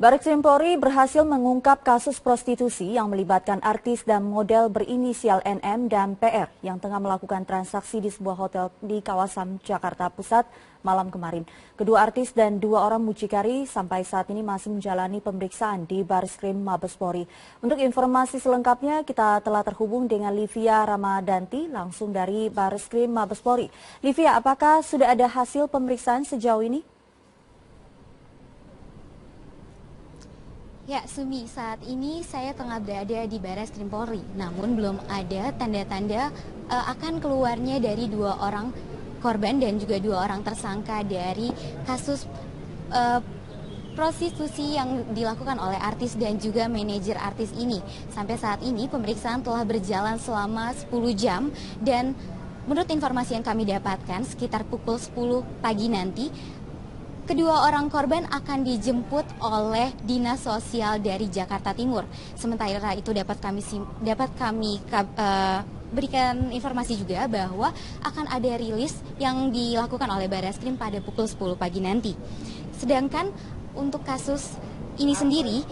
Barreskrim Polri berhasil mengungkap kasus prostitusi yang melibatkan artis dan model berinisial NM dan PR yang tengah melakukan transaksi di sebuah hotel di kawasan Jakarta Pusat malam kemarin. Kedua artis dan dua orang mucikari sampai saat ini masih menjalani pemeriksaan di Barreskrim Mabes Polri. Untuk informasi selengkapnya kita telah terhubung dengan Livia Ramadanti langsung dari Barreskrim Mabes Polri. Livia, apakah sudah ada hasil pemeriksaan sejauh ini? Ya, Sumi, saat ini saya tengah berada di Barreskrim Polri, namun belum ada tanda-tanda akan keluarnya dari dua orang korban dan juga dua orang tersangka dari kasus prostitusi yang dilakukan oleh artis dan juga manajer artis ini. Sampai saat ini pemeriksaan telah berjalan selama 10 jam dan menurut informasi yang kami dapatkan sekitar pukul 10 pagi nanti, kedua orang korban akan dijemput oleh Dinas Sosial dari Jakarta Timur. Sementara itu dapat kami berikan informasi juga bahwa akan ada rilis yang dilakukan oleh Barreskrim pada pukul 10 pagi nanti. Sedangkan untuk kasus ini sendiri,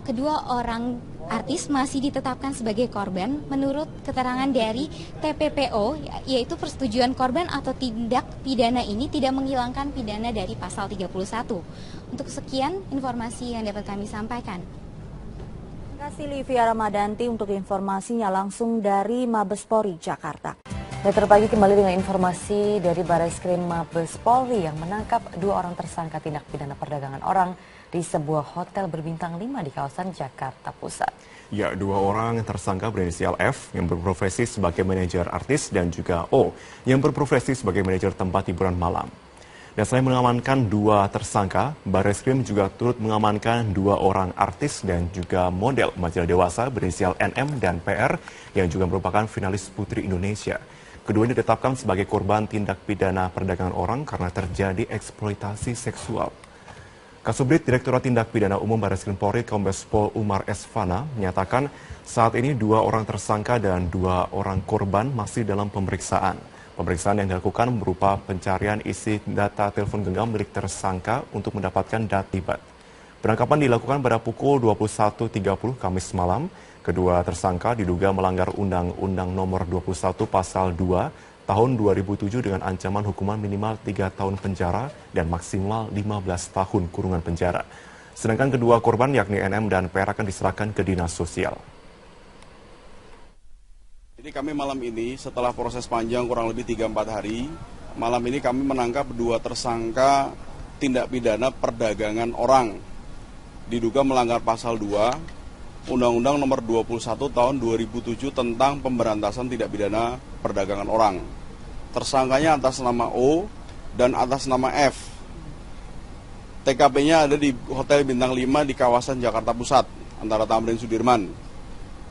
kedua orang artis masih ditetapkan sebagai korban menurut keterangan dari TPPO, yaitu persetujuan korban atau tindak pidana ini tidak menghilangkan pidana dari pasal 31. Untuk sekian informasi yang dapat kami sampaikan. Terima kasih Livia Ramadanti untuk informasinya langsung dari Mabes Polri, Jakarta. Metro Pagi kembali dengan informasi dari Barreskrim Mabes Polri yang menangkap dua orang tersangka tindak pidana perdagangan orang di sebuah hotel berbintang 5 di kawasan Jakarta Pusat. Ya, dua orang tersangka berinisial F yang berprofesi sebagai manajer artis dan juga O yang berprofesi sebagai manajer tempat hiburan malam. Dan selain mengamankan dua tersangka, Barreskrim juga turut mengamankan dua orang artis dan juga model majalah dewasa berinisial NM dan PR yang juga merupakan finalis Putri Indonesia. Keduanya ditetapkan sebagai korban tindak pidana perdagangan orang karena terjadi eksploitasi seksual. Kasubdit Direktorat Tindak Pidana Umum Barreskrim Polri Kombes Pol Umar Esfana menyatakan saat ini dua orang tersangka dan dua orang korban masih dalam pemeriksaan. Pemeriksaan yang dilakukan berupa pencarian isi data telepon genggam milik tersangka untuk mendapatkan data terlibat. Penangkapan dilakukan pada pukul 21.30 Kamis malam. Kedua tersangka diduga melanggar Undang-Undang Nomor 21 Pasal 2 Tahun 2007 dengan ancaman hukuman minimal 3 tahun penjara dan maksimal 15 tahun kurungan penjara. Sedangkan kedua korban yakni NM dan PR akan diserahkan ke Dinas Sosial. Jadi kami malam ini setelah proses panjang kurang lebih 3-4 hari, malam ini kami menangkap dua tersangka tindak pidana perdagangan orang. Diduga melanggar pasal 2 Undang-Undang Nomor 21 Tahun 2007 tentang pemberantasan tindak pidana perdagangan orang. Tersangkanya atas nama O dan atas nama F. TKP-nya ada di Hotel Bintang 5 di kawasan Jakarta Pusat, antara Tamrin Sudirman.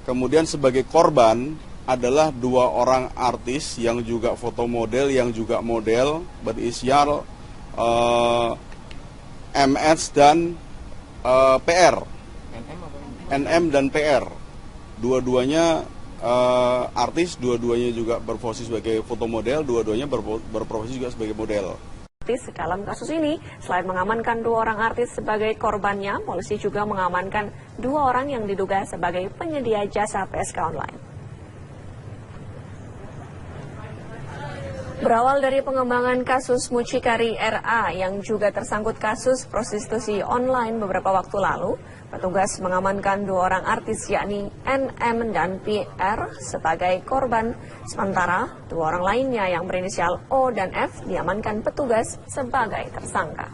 Kemudian sebagai korban adalah dua orang artis yang juga foto model, yang juga model, berinisial MS dan PR. NM dan PR, dua-duanya artis, dua-duanya juga berprofesi sebagai foto model, dua-duanya berprofesi juga sebagai model. Dalam kasus ini, selain mengamankan dua orang artis sebagai korbannya, polisi juga mengamankan dua orang yang diduga sebagai penyedia jasa PSK online. Berawal dari pengembangan kasus mucikari RA yang juga tersangkut kasus prostitusi online beberapa waktu lalu, petugas mengamankan dua orang artis yakni NM dan PR sebagai korban, sementara dua orang lainnya yang berinisial O dan F diamankan petugas sebagai tersangka.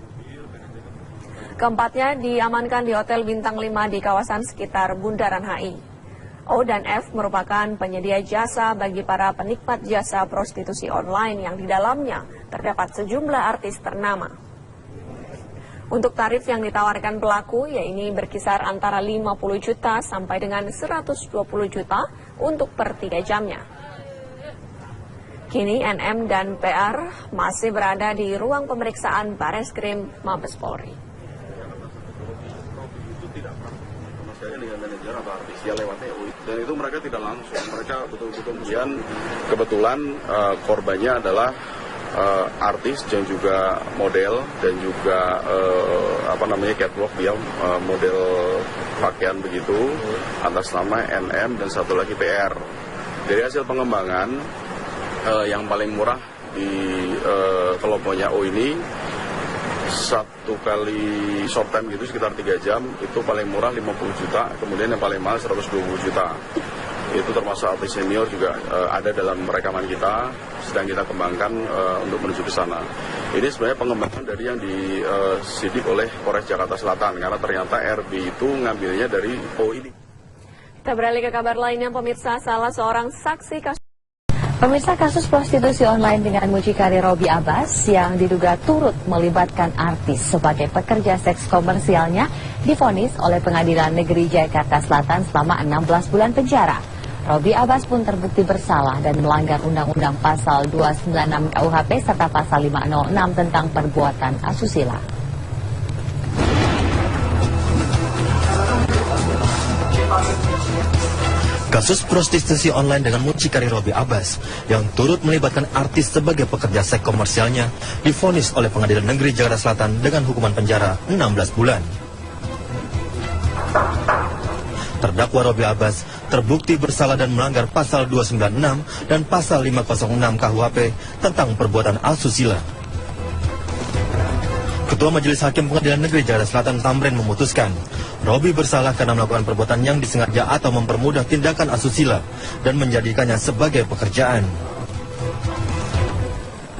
Keempatnya diamankan di Hotel Bintang 5 di kawasan sekitar Bundaran HI. O dan F merupakan penyedia jasa bagi para penikmat jasa prostitusi online yang di dalamnya terdapat sejumlah artis ternama. Untuk tarif yang ditawarkan pelaku, yaitu berkisar antara 50 juta sampai dengan 120 juta untuk per 3 jamnya. Kini NM dan PR masih berada di ruang pemeriksaan Barreskrim Mabes Polri. Dengan manajer atau artis dia lewat TU dan itu mereka tidak langsung, mereka betul-betul kemudian kebetulan korbannya adalah artis dan juga model dan juga catwalk, dia model pakaian begitu atas nama NM dan satu lagi PR. Dari hasil pengembangan yang paling murah di kelompoknya O ini satu kali short time gitu sekitar 3 jam itu paling murah 50 juta, kemudian yang paling mahal 120 juta. Itu termasuk artis senior juga ada dalam rekaman kita, sedang kita kembangkan untuk menuju ke sana. Ini sebenarnya pengembangan dari yang disidik oleh Polres Jakarta Selatan, karena ternyata RB itu ngambilnya dari O ini. Kita beralih ke kabar lainnya, pemirsa. Salah seorang saksi kasus prostitusi online dengan mucikari Robby Abbas yang diduga turut melibatkan artis sebagai pekerja seks komersialnya divonis oleh Pengadilan Negeri Jakarta Selatan selama 16 bulan penjara. Robby Abbas pun terbukti bersalah dan melanggar Undang-Undang Pasal 296 KUHP serta Pasal 506 tentang perbuatan asusila. Kasus prostitusi online dengan mucikari Robby Abbas yang turut melibatkan artis sebagai pekerja seks komersialnya divonis oleh Pengadilan Negeri Jakarta Selatan dengan hukuman penjara 16 bulan. Terdakwa Robby Abbas terbukti bersalah dan melanggar Pasal 296 dan Pasal 506 KUHP tentang perbuatan asusila. Ketua Majelis Hakim Pengadilan Negeri Jakarta Selatan Tamrin memutuskan Robby bersalah karena melakukan perbuatan yang disengaja atau mempermudah tindakan asusila dan menjadikannya sebagai pekerjaan.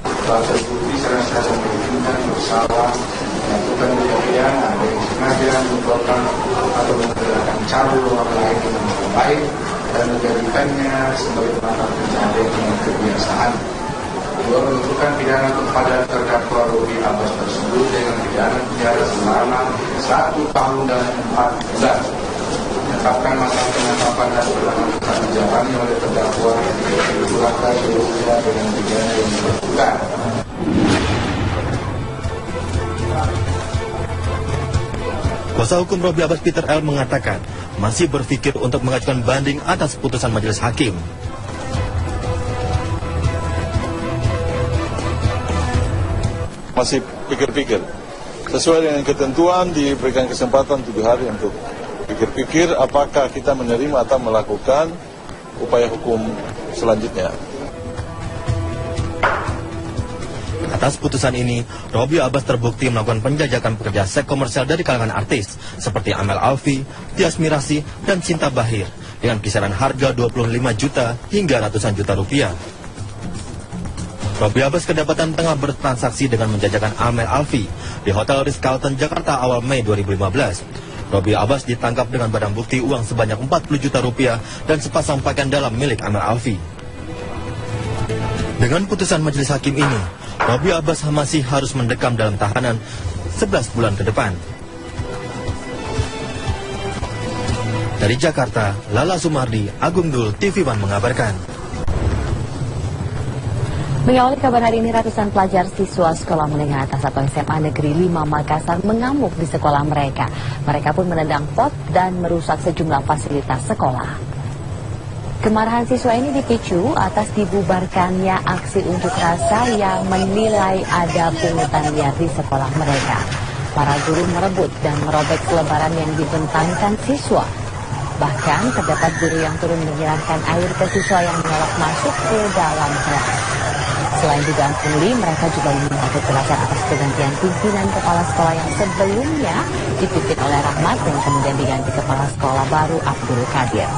Setelah terbukti secara memungkinkan bersalah melakukan kejadian ada yang sengaja menyebabkan atau menggunakan cara orang lain dengan baik dan menjadikannya sebagai perangkat kejadian dengan kebiasaan. Kedua, menentukan pidana kepada terdakwa Robby Abbas tersebut dengan pidana penjara selama 1 tahun dan 4 bulan. Menetapkan masa penetapan dan pertanggung jawabannya oleh terdakwa dipulangkan seluruhnya dengan pidana yang dilakukan. Kuasa hukum Robby Abbas Peter L. mengatakan masih berpikir untuk mengajukan banding atas putusan majelis hakim. Masih pikir-pikir. Sesuai dengan ketentuan diberikan kesempatan 7 hari untuk pikir-pikir apakah kita menerima atau melakukan upaya hukum selanjutnya. Atas putusan ini, Robby Abbas terbukti melakukan penjajakan pekerja seks komersial dari kalangan artis seperti Amel Alfi, Tias Mirasih, dan Cinta Bahir dengan kisaran harga 25 juta hingga ratusan juta rupiah. Robby Abbas kedapatan tengah bertransaksi dengan menjajakan Amel Alfi di Hotel Ritz-Carlton Jakarta awal Mei 2015. Robby Abbas ditangkap dengan barang bukti uang sebanyak 40 juta rupiah dan sepasang pakaian dalam milik Amel Alfi. Dengan putusan majelis hakim ini, Robby Abbas masih harus mendekam dalam tahanan 11 bulan ke depan. Dari Jakarta, Lala Sumardi, Agung Dul, TV One mengabarkan. Mengawali kabar hari ini, ratusan pelajar siswa sekolah menengah atas atau SMA Negeri 5 Makassar mengamuk di sekolah mereka. Mereka pun menendang pot dan merusak sejumlah fasilitas sekolah. Kemarahan siswa ini dipicu atas dibubarkannya aksi unjuk rasa yang menilai ada pungutan liar di sekolah mereka. Para guru merebut dan merobek selebaran yang dibentangkan siswa. Bahkan terdapat guru yang turun menyiramkan air ke siswa yang menolak masuk ke dalam kelas. Selain dugaan pungli, mereka juga meminta kejelasan atas pergantian pimpinan kepala sekolah yang sebelumnya dipimpin oleh Rahmat dan kemudian diganti kepala sekolah baru Abdul Qadir.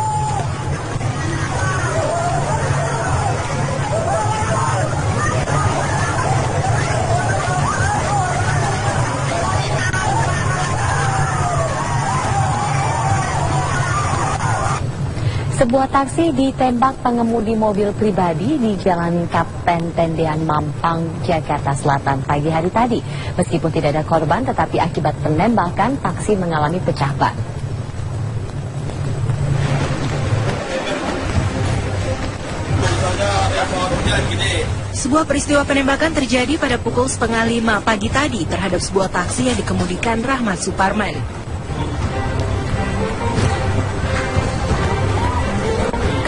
Sebuah taksi ditembak pengemudi mobil pribadi di Jalan Kapten Tendean Mampang, Jakarta Selatan pagi hari tadi. Meskipun tidak ada korban, tetapi akibat penembakan taksi mengalami pecah ban. Sebuah peristiwa penembakan terjadi pada pukul 4:30 pagi tadi terhadap sebuah taksi yang dikemudikan Rahmat Suparman.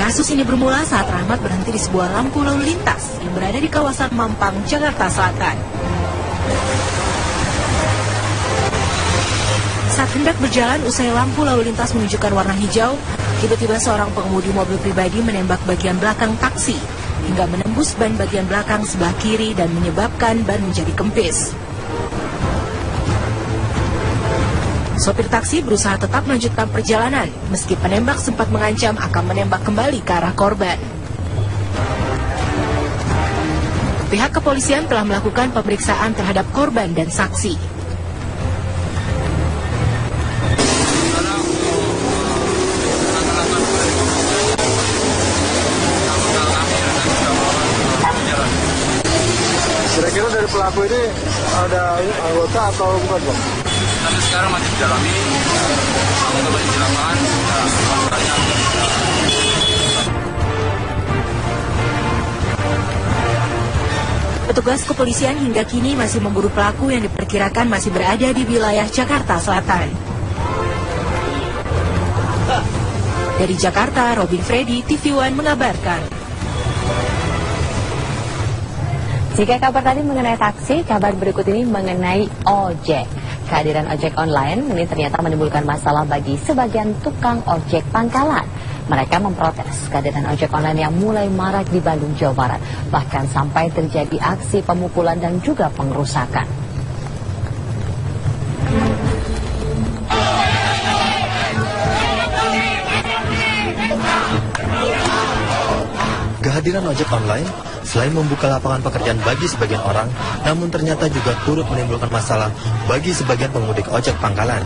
Kasus ini bermula saat Rahmat berhenti di sebuah lampu lalu lintas yang berada di kawasan Mampang, Jakarta Selatan. Saat hendak berjalan usai lampu lalu lintas menunjukkan warna hijau, tiba-tiba seorang pengemudi mobil pribadi menembak bagian belakang taksi hingga menembus ban bagian belakang sebelah kiri dan menyebabkan ban menjadi kempis. Sopir taksi berusaha tetap melanjutkan perjalanan, meski penembak sempat mengancam akan menembak kembali ke arah korban. Pihak kepolisian telah melakukan pemeriksaan terhadap korban dan saksi. Kira-kira dari pelaku ini ada anggota atau bukan, Bang? Sampai sekarang masih didalami, untuk masih lapangan, Petugas kepolisian hingga kini masih memburu pelaku yang diperkirakan masih berada di wilayah Jakarta Selatan. Dari Jakarta, Robin Freddy, TV One mengabarkan. Jika kabar tadi mengenai taksi, kabar berikut ini mengenai ojek. Kehadiran ojek online ini ternyata menimbulkan masalah bagi sebagian tukang ojek pangkalan. Mereka memprotes kehadiran ojek online yang mulai marak di Bandung, Jawa Barat. Bahkan sampai terjadi aksi pemukulan dan juga pengerusakan. Kehadiran ojek online selain membuka lapangan pekerjaan bagi sebagian orang, namun ternyata juga turut menimbulkan masalah bagi sebagian pemudik ojek pangkalan.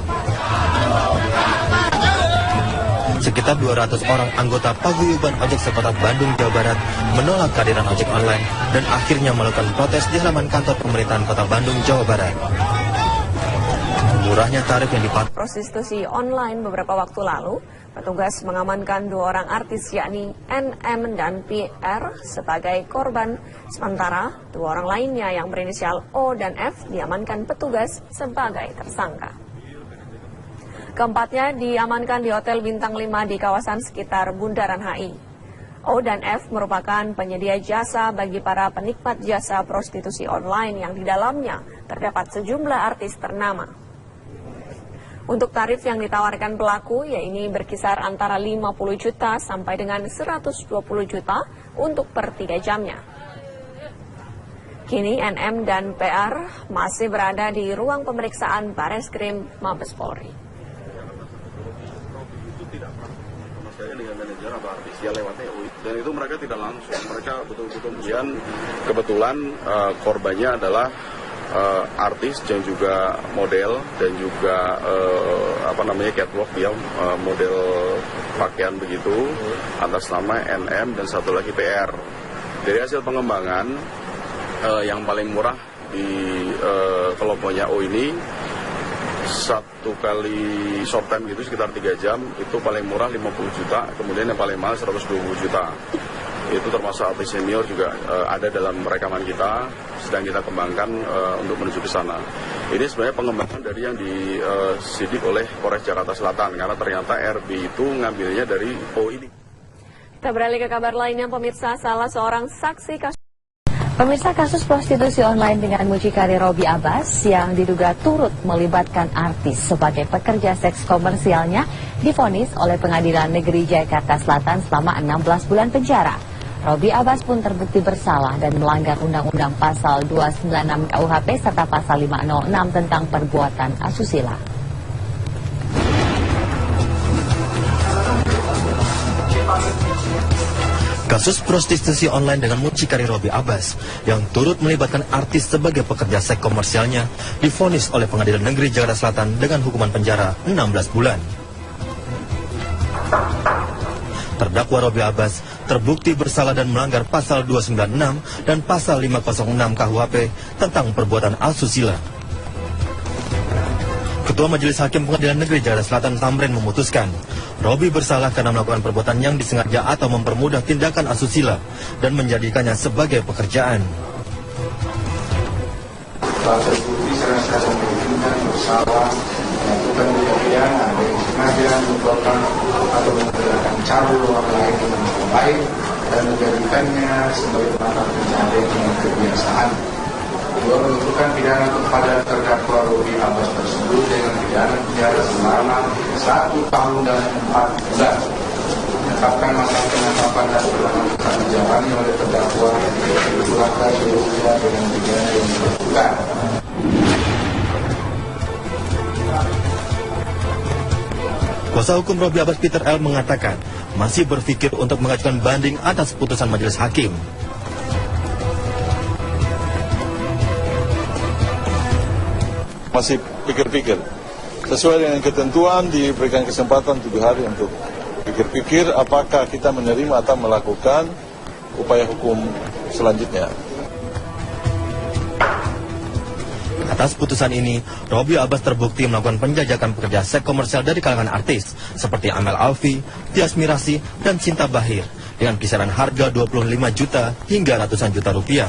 Sekitar 200 orang anggota paguyuban ojek sekota Bandung, Jawa Barat menolak kehadiran ojek online dan akhirnya melakukan protes di halaman kantor pemerintahan kota Bandung, Jawa Barat. Murahnya tarif yang dipatok Prostitusi online beberapa waktu lalu, petugas mengamankan 2 orang artis yakni NM dan PR sebagai korban, sementara 2 orang lainnya yang berinisial O dan F diamankan petugas sebagai tersangka. Keempatnya diamankan di Hotel Bintang 5 di kawasan sekitar Bundaran HI. O dan F merupakan penyedia jasa bagi para penikmat jasa prostitusi online yang di dalamnya terdapat sejumlah artis ternama. Untuk tarif yang ditawarkan pelaku, yaitu berkisar antara 50 juta sampai dengan 120 juta untuk per 3 jamnya. Kini NM dan PR masih berada di ruang pemeriksaan Bareskrim Mabes Polri. Dan itu mereka tidak langsung, mereka betul-betul kebetulan korbannya adalah artis dan juga model dan juga catwalk, dia model pakaian begitu atas nama NM dan satu lagi PR. Dari hasil pengembangan yang paling murah di kelompoknya O ini, 1 kali short time gitu sekitar 3 jam itu paling murah 50 juta, kemudian yang paling mahal 120 juta. Itu termasuk artis senior juga ada dalam rekaman kita, sedang kita kembangkan untuk menuju ke sana. Ini sebenarnya pengembangan dari yang disidik oleh Polres Jakarta Selatan, karena ternyata RB itu ngambilnya dari O ini. Kita beralih ke kabar lainnya, pemirsa. Salah seorang saksi kasus prostitusi online dengan mucikari Robby Abbas yang diduga turut melibatkan artis sebagai pekerja seks komersialnya divonis oleh Pengadilan Negeri Jakarta Selatan selama 16 bulan penjara. Robby Abbas pun terbukti bersalah dan melanggar Undang-Undang Pasal 296 KUHP serta Pasal 506 tentang perbuatan asusila. Kasus prostitusi online dengan mucikari Robby Abbas yang turut melibatkan artis sebagai pekerja seks komersialnya divonis oleh Pengadilan Negeri Jakarta Selatan dengan hukuman penjara 16 bulan. Terdakwa Robby Abbas terbukti bersalah dan melanggar Pasal 296 dan Pasal 506 KUHP tentang perbuatan asusila. Ketua Majelis Hakim Pengadilan Negeri Jakarta Selatan Tamrin memutuskan Robby bersalah karena melakukan perbuatan yang disengaja atau mempermudah tindakan asusila dan menjadikannya sebagai pekerjaan. Setelah terbukti secara memungkinkan bersalah melakukan kejadian ada yang sengaja membuatkan atau menggunakan cara orang lain baik dan menjadikannya sebagai mata pencaharian dengan kebiasaan. Dua, menentukan pidana kepada terdakwa Robi Abbas tersebut dengan pidana penjara selama 1 tahun dan 4 bulan. Menetapkan masa penetapan dan penanganan dijalani oleh terdakwa dikenakan seluruhnya dengan pidana yang dilakukan. Kuasa hukum Robi Abbas Peter L. mengatakan masih berpikir untuk mengajukan banding atas putusan majelis hakim. Masih pikir-pikir. Sesuai dengan ketentuan diberikan kesempatan 7 hari untuk pikir-pikir apakah kita menerima atau melakukan upaya hukum selanjutnya. Atas putusan ini, Robi Abbas terbukti melakukan penjajakan pekerja seks komersial dari kalangan artis seperti Amel Alfi, Tias Mirasih, dan Cinta Bahir dengan kisaran harga 25 juta hingga ratusan juta rupiah.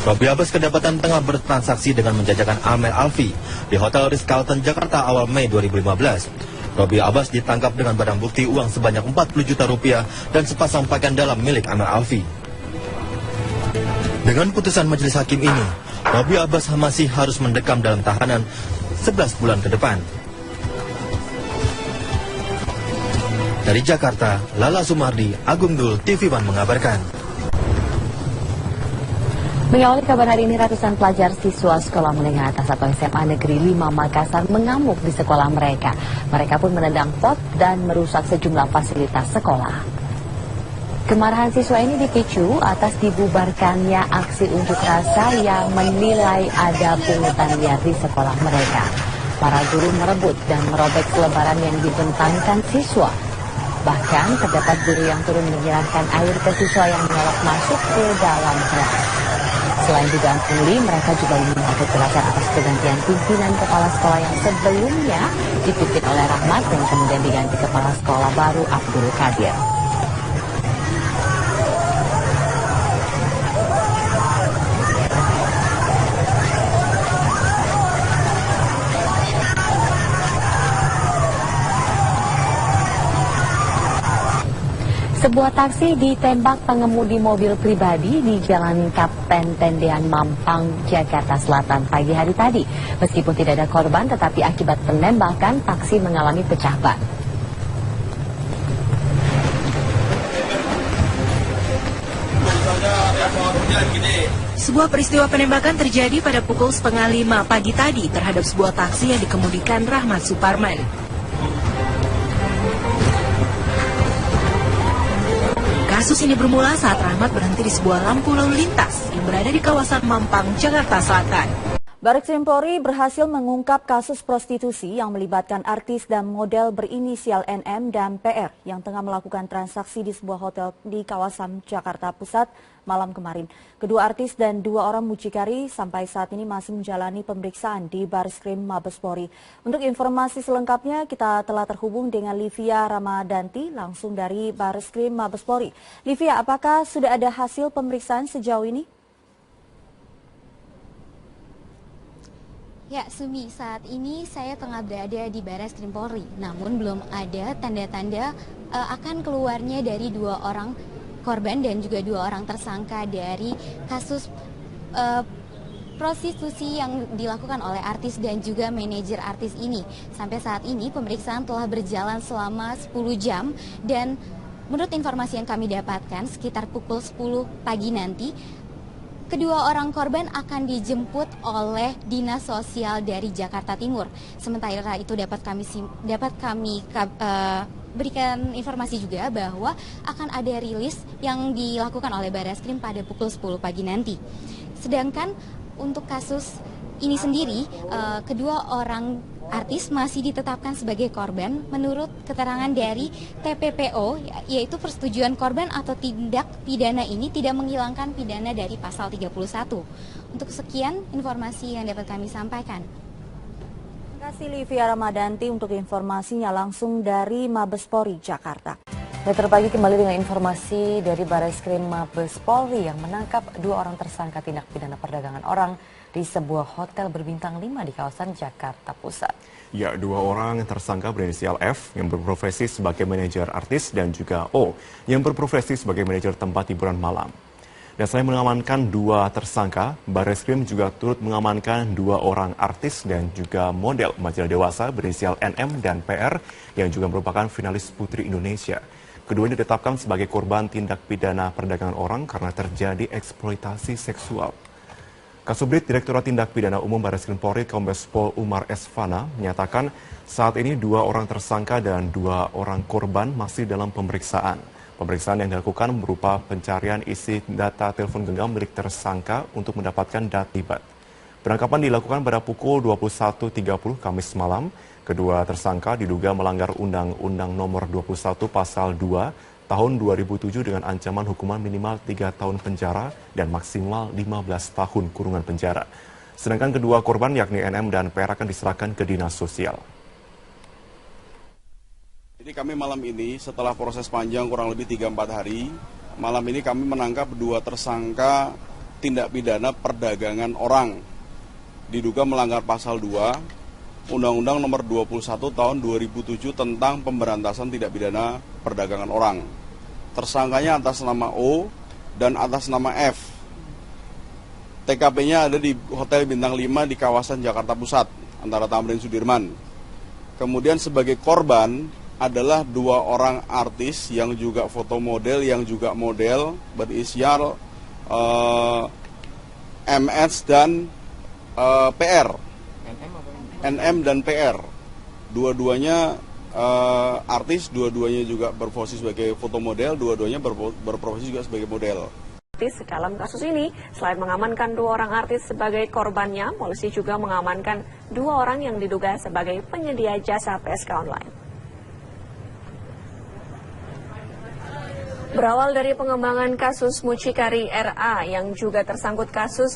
Robi Abbas kedapatan tengah bertransaksi dengan menjajakan Amel Alfi di Hotel Ritz-Carlton Jakarta awal Mei 2015. Robi Abbas ditangkap dengan barang bukti uang sebanyak 40 juta rupiah dan sepasang pakaian dalam milik Amel Alfi. Dengan putusan majelis hakim ini, Robi Abbas masih harus mendekam dalam tahanan 11 bulan ke depan. Dari Jakarta, Lala Sumardi, Agung Dul, TV One mengabarkan. Mengawali kabar hari ini, ratusan pelajar siswa sekolah menengah atas atau SMA Negeri 5 Makassar mengamuk di sekolah mereka. Mereka pun menendang pot dan merusak sejumlah fasilitas sekolah. Kemarahan siswa ini dipicu atas dibubarkannya aksi unjuk rasa yang menilai ada pungutan liar di sekolah mereka. Para guru merebut dan merobek selebaran yang dibentangkan siswa. Bahkan terdapat guru yang turun menyiramkan air ke siswa yang menolak masuk ke dalam kelas. Selain dugaan pungli, mereka juga meminta kejelasan atas pergantian pimpinan kepala sekolah yang sebelumnya dipimpin oleh Rahmat dan kemudian diganti kepala sekolah baru Abdul Qadir. Sebuah taksi ditembak pengemudi mobil pribadi di Jalan Kapten Tendean Mampang, Jakarta Selatan pagi hari tadi. Meskipun tidak ada korban, tetapi akibat penembakan taksi mengalami pecah ban. Sebuah peristiwa penembakan terjadi pada pukul 4:30 pagi tadi terhadap sebuah taksi yang dikemudikan Rahmat Suparman. Kasus ini bermula saat Rahmat berhenti di sebuah lampu lalu lintas yang berada di kawasan Mampang, Jakarta Selatan. Barreskrim Polri berhasil mengungkap kasus prostitusi yang melibatkan artis dan model berinisial NM dan PR yang tengah melakukan transaksi di sebuah hotel di kawasan Jakarta Pusat malam kemarin. Kedua artis dan 2 orang mucikari sampai saat ini masih menjalani pemeriksaan di Barreskrim Mabes Polri. Untuk informasi selengkapnya kita telah terhubung dengan Livia Ramadanti langsung dari Barreskrim Mabes Polri. Livia, apakah sudah ada hasil pemeriksaan sejauh ini? Ya, Sumi, saat ini saya tengah berada di Barreskrim Polri, namun belum ada tanda-tanda akan keluarnya dari 2 orang korban dan juga 2 orang tersangka dari kasus prostitusi yang dilakukan oleh artis dan juga manajer artis ini. Sampai saat ini pemeriksaan telah berjalan selama 10 jam dan menurut informasi yang kami dapatkan sekitar pukul 10 pagi nanti, kedua orang korban akan dijemput oleh Dinas Sosial dari Jakarta Timur. Sementara itu dapat kami berikan informasi juga bahwa akan ada rilis yang dilakukan oleh Barreskrim pada pukul 10 pagi nanti. Sedangkan untuk kasus ini sendiri, kedua orang artis masih ditetapkan sebagai korban menurut keterangan dari TPPO, yaitu persetujuan korban atau tindak pidana ini tidak menghilangkan pidana dari pasal 31. Untuk sekian informasi yang dapat kami sampaikan. Terima kasih Livia Ramadanti untuk informasinya langsung dari Mabes Polri, Jakarta. Metro Pagi kembali dengan informasi dari Barreskrim Mabes Polri yang menangkap 2 orang tersangka tindak pidana perdagangan orang di sebuah hotel berbintang 5 di kawasan Jakarta Pusat. Ya, dua orang tersangka berinisial F yang berprofesi sebagai manajer artis dan juga O yang berprofesi sebagai manajer tempat hiburan malam. Dan selain mengamankan dua tersangka, Barreskrim juga turut mengamankan dua orang artis dan juga model majalah dewasa berinisial NM dan PR yang juga merupakan finalis Putri Indonesia. Keduanya ditetapkan sebagai korban tindak pidana perdagangan orang karena terjadi eksploitasi seksual. Kasubdit Direktorat Tindak Pidana Umum Barreskrim Polri Kombes Pol Umar Esfana menyatakan saat ini dua orang tersangka dan dua orang korban masih dalam pemeriksaan. Pemeriksaan yang dilakukan berupa pencarian isi data telepon genggam milik tersangka untuk mendapatkan data terlibat. Penangkapan dilakukan pada pukul 21.30 Kamis malam. Kedua tersangka diduga melanggar Undang-Undang Nomor 21 Pasal 2 Tahun 2007 dengan ancaman hukuman minimal 3 tahun penjara dan maksimal 15 tahun kurungan penjara. Sedangkan kedua korban yakni NM dan PR akan diserahkan ke Dinas Sosial. Jadi kami malam ini setelah proses panjang kurang lebih 3-4 hari, malam ini kami menangkap dua tersangka tindak pidana perdagangan orang. Diduga melanggar pasal 2 Undang-Undang Nomor 21 Tahun 2007 tentang pemberantasan tindak pidana perdagangan orang. Tersangkanya atas nama O dan atas nama F. TKP-nya ada di Hotel Bintang 5 di kawasan Jakarta Pusat, antara Tamrin Sudirman. Kemudian sebagai korban adalah dua orang artis yang juga foto model, yang juga model, berinisial MS dan PR. NM dan PR. Dua-duanya artis, dua-duanya juga berprofesi sebagai foto model, dua-duanya berprofesi juga sebagai model. Dalam kasus ini, selain mengamankan dua orang artis sebagai korbannya, polisi juga mengamankan dua orang yang diduga sebagai penyedia jasa PSK online. Berawal dari pengembangan kasus mucikari RA yang juga tersangkut kasus